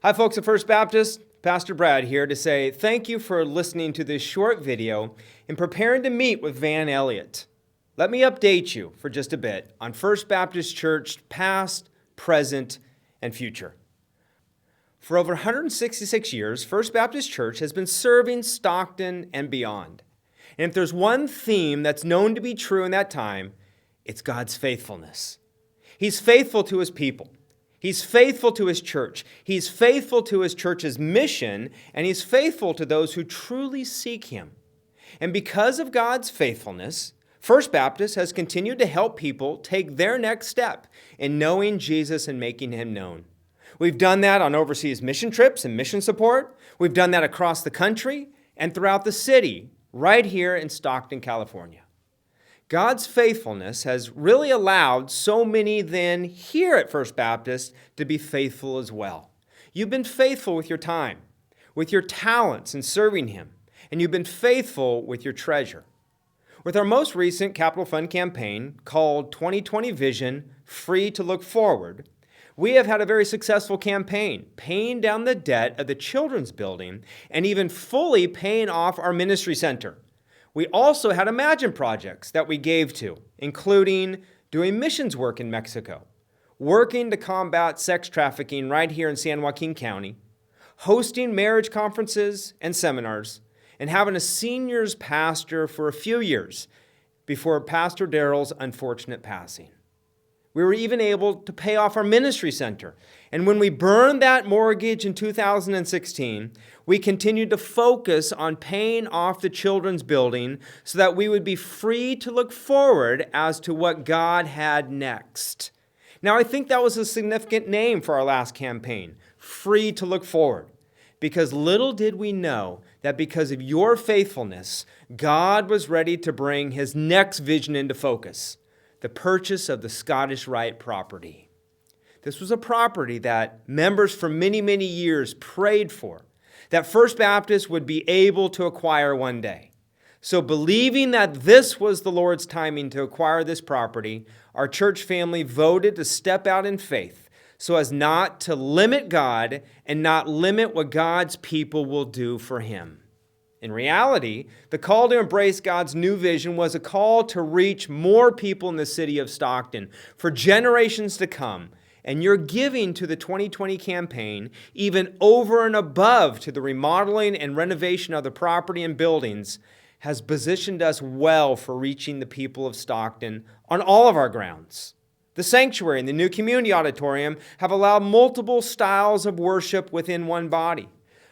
Hi folks at First Baptist, Pastor Brad here to say thank you for listening to this short video and preparing to meet with Van Elliott. Let me update you for just a bit on First Baptist Church past, present, and future. For over 166 years, First Baptist Church has been serving Stockton and beyond. And if there's one theme that's known to be true in that time, it's God's faithfulness. He's faithful to His people. He's faithful to His church. He's faithful to His church's mission, and He's faithful to those who truly seek Him. And because of God's faithfulness, First Baptist has continued to help people take their next step in knowing Jesus and making Him known. We've done that on overseas mission trips and mission support. We've done that across the country and throughout the city, right here in Stockton, California. God's faithfulness has really allowed so many then here at First Baptist to be faithful as well. You've been faithful with your time, with your talents in serving Him, and you've been faithful with your treasure. With our most recent capital fund campaign called 2020 Vision, Free to Look Forward, we have had a very successful campaign, paying down the debt of the children's building and even fully paying off our ministry center. We also had Imagine projects that we gave to, including doing missions work in Mexico, working to combat sex trafficking right here in San Joaquin County, hosting marriage conferences and seminars, and having a seniors pastor for a few years before Pastor Darrell's unfortunate passing. We were even able to pay off our ministry center. And when we burned that mortgage in 2016, we continued to focus on paying off the children's building so that we would be free to look forward as to what God had next. Now, I think that was a significant name for our last campaign, Free to Look Forward, because little did we know that because of your faithfulness, God was ready to bring His next vision into focus. The purchase of the Scottish Rite property. This was a property that members for many, many years prayed for, that First Baptist would be able to acquire one day. So believing that this was the Lord's timing to acquire this property, our church family voted to step out in faith so as not to limit God and not limit what God's people will do for Him. In reality, the call to embrace God's new vision was a call to reach more people in the city of Stockton for generations to come. And your giving to the 2020 campaign, even over and above to the remodeling and renovation of the property and buildings, has positioned us well for reaching the people of Stockton on all of our grounds. The sanctuary and the new community auditorium have allowed multiple styles of worship within one body.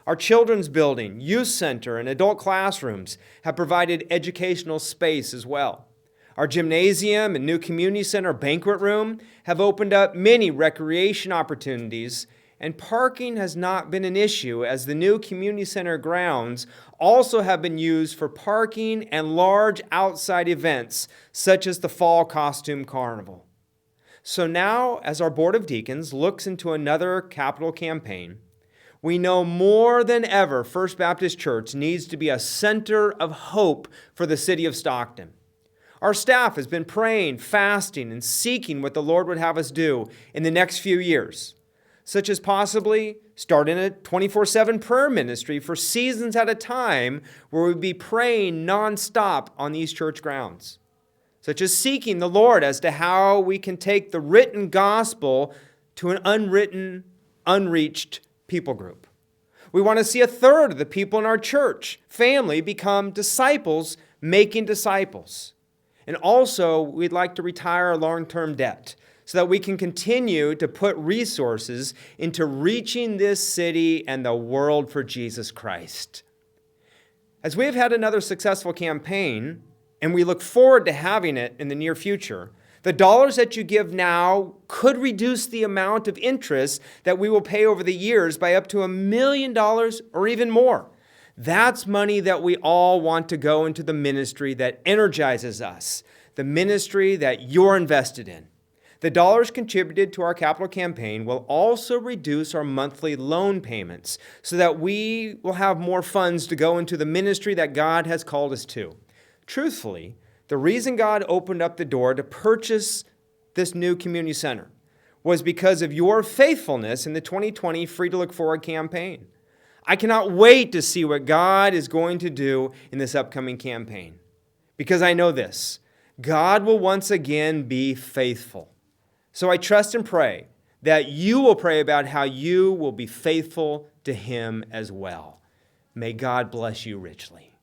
Our children's building, youth center, and adult classrooms have provided educational space as well. Our gymnasium and new community center banquet room have opened up many recreation opportunities, and parking has not been an issue as the new community center grounds also have been used for parking and large outside events such as the Fall Costume Carnival. So now, as our Board of Deacons looks into another capital campaign, we know more than ever First Baptist Church needs to be a center of hope for the city of Stockton. Our staff has been praying, fasting, and seeking what the Lord would have us do in the next few years, such as possibly starting a 24/7 prayer ministry for seasons at a time where we'd be praying nonstop on these church grounds, such as seeking the Lord as to how we can take the written gospel to an unwritten, unreached people group. We want to see a third of the people in our church family become disciples making disciples. And also, we'd like to retire our long-term debt so that we can continue to put resources into reaching this city and the world for Jesus Christ. As we have had another successful campaign, and we look forward to having it in the near future, the dollars that you give now could reduce the amount of interest that we will pay over the years by up to $1 million or even more. That's money that we all want to go into the ministry that energizes us, the ministry that you're invested in. The dollars contributed to our capital campaign will also reduce our monthly loan payments so that we will have more funds to go into the ministry that God has called us to. Truthfully, the reason God opened up the door to purchase this new community center was because of your faithfulness in the 2020 Free to Look Forward campaign. I cannot wait to see what God is going to do in this upcoming campaign, because I know this: God will once again be faithful. So I trust and pray that you will pray about how you will be faithful to Him as well. May God bless you richly.